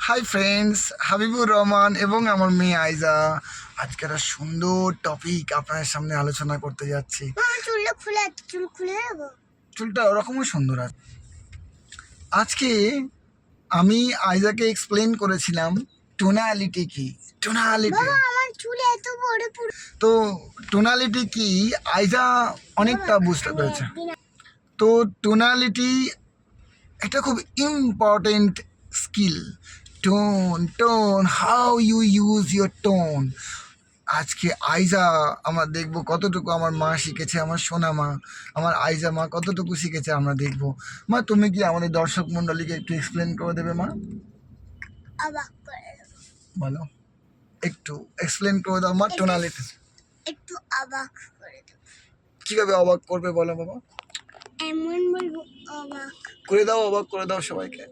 Hi friends, Habibur Rahman এবং আমার মেয়ে আইজা আজকে একটা সুন্দর টপিক আপনাদের সামনে আলোচনা করতে যাচ্ছি। চুলটা ওরকমই সুন্দর আছে। আজকে আমি আইজাকে এক্সপ্লেন করেছিলাম টোনালিটি কি। টোনালিটি তো টোনালিটি কি আইজা অনেকটা বুঝতে পেরেছে। তো টোনালিটি এটা খুব important skill. Tone how you use your tone. আজকে আইজা আমরা দেখবো কতটুকু আমার মা শিখেছে, আমার সোনা মা, আমার আইজা মা কতটুকু শিখেছে আমরা দেখবো। মা, তুমি কি আমাদের দর্শক মন্ডলীকে একটু এক্সপ্লেন করে দেবে মা? বলো, একটু এক্সপ্লেন করে দাও মা টোনালিটি। একটু অবাক করে দাও। কিভাবে অবাক করবে বলো বাবা? এমন বলবো অবাক করে দাও, অবাক করে দাও সবাইকে।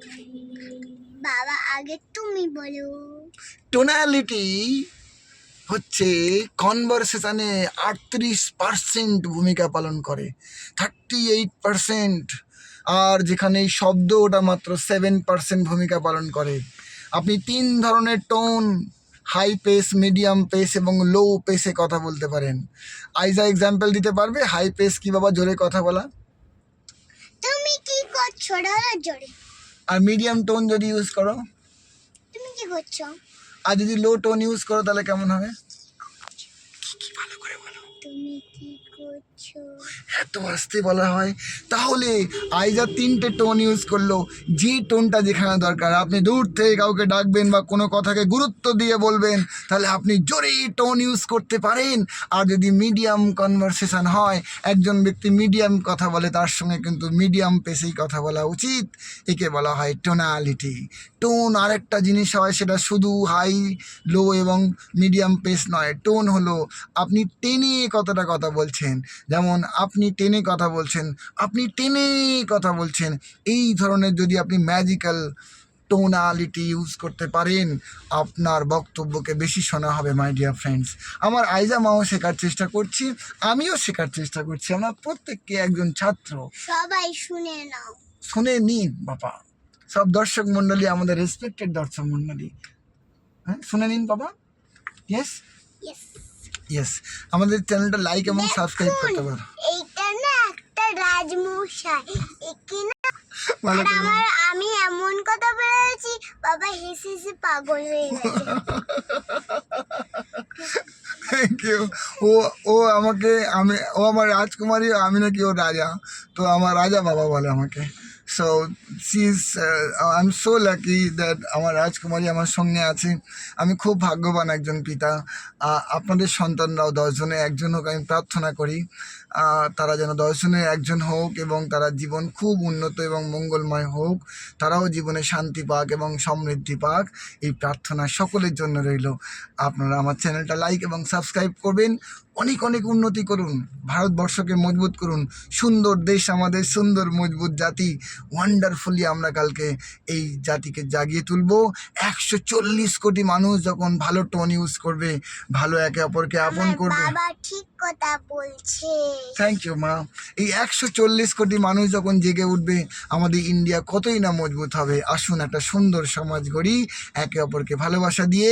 বাবা আগে তুমি বলো। টোনালিটি হচ্ছে কনভারসেশনে 38% ভূমিকা পালন করে, 38%। আর যেখানে এই শব্দ ওটা মাত্র 7% ভূমিকা পালন করে। আপনি 3 ধরনের tone, high pace, medium pace এবং লো পেসে কথা বলতে পারেন। আইজা এক্সাম্পল দিতে পারবে হাই পেস কি বাবা, জোরে কথা বলা? তুমি কি করছো জোরে? আর মিডিয়াম টোন যদি ইউজ করো? তুমি কি করছো? আর যদি লো টোন ইউজ করো তাহলে কেমন হবে? ভালো করে বলো। তুমি কি করছো? এত আস্তে বলা হয়। তাহলে আইজা 3টে টোন ইউজ করলো, যে টোনটা যেখানে দরকার। আপনি দূর থেকে কাউকে ডাকবেন বা কোনো কথাকে গুরুত্ব দিয়ে বলবেন, তাহলে আপনি জোরে টোন ইউজ করতে পারেন। আর যদি মিডিয়াম কনভারসেশন হয়, একজন ব্যক্তি মিডিয়াম কথা বলে, তার সঙ্গে কিন্তু মিডিয়াম পেসেই কথা বলা উচিত। একে বলা হয় টোনালিটি। টোন আরেকটা জিনিস হয়, সেটা শুধু হাই, লো এবং মিডিয়াম পেস নয়। টোন হলো আপনি টেনে কতটা কথা বলছেন। যেমন আপনি টেনে কথা বলছেন, আপনি টেনে কথা বলছেন। এই ধরনের যদি আপনি ম্যাজিক্যাল টোনালিটি ইউজ করতে পারেন, আপনার বক্তব্যকে বেশি শোনা হবে। মাই ডিয়ার ফ্রেন্ডস, আমার আইজা মাও শেখার চেষ্টা করছি, আমিও শেখার চেষ্টা করছি। আমরা প্রত্যেককে একজন ছাত্র। সবাই শুনে নাও, শুনে নিন বাবা। সব দর্শক মণ্ডলী, আমাদের রেসপেক্টেড দর্শক মণ্ডলী, হ্যাঁ শুনে নিন বাবা। ইয়েস ইয়েস, আমাদের চ্যানেলটা লাইক এবং সাবস্ক্রাইব করতে পারো। এইটা না একটা রাজমশাই, একে না ভালো করে। আমি এমন কথা বলেছি বাবা হেসে হেসে পাগল হয়ে গেছে। Thank you. ও আমাকে, ও আমার রাজকুমারী, আমি নাকি ও রাজা। তো আমার রাজা বাবা বলে আমাকে। So I am so lucky that আমার রাজকুমারী আমার সঙ্গে আছে। আমি খুব ভাগ্যবান একজন পিতা। আপনাদের সন্তানরাও 10 জনে একজন হোক, আমি প্রার্থনা করি তারা যেন 10 জনের একজন হোক এবং তারা জীবন খুব উন্নত এবং মঙ্গলময় হোক। তারাও জীবনে শান্তি পাক এবং সমৃদ্ধি পাক, এই প্রার্থনা সকলের জন্য রইল। আপনারা আমার চ্যানেলটা লাইক এবং সাবস্ক্রাইব করবেন। অনেক অনেক উন্নতি করুন, ভারতবর্ষকে মজবুত করুন। সুন্দর দেশ আমাদের, সুন্দর মজবুত জাতি। ওয়ান্ডারফুলি আমরা কালকে এই জাতিকে জাগিয়ে তুলব। 140 কোটি মানুষ যখন ভালো টোন ইউজ করবে, ভালো একে অপরকে আপন করবে। বাবা ঠিক কথা বলছে। থ্যাংক ইউ মা। এই 140 কোটি মানুষ যখন জেগে উঠবে, আমাদের ইন্ডিয়া কতই না মজবুত হবে। আসুন একটা সুন্দর সমাজ গড়ি, একে অপরকে ভালোবাসা দিয়ে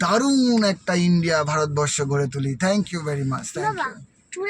দারুণ একটা ইন্ডিয়া, ভারতবর্ষ গড়ে তুলি। Thank you very much. Thank you.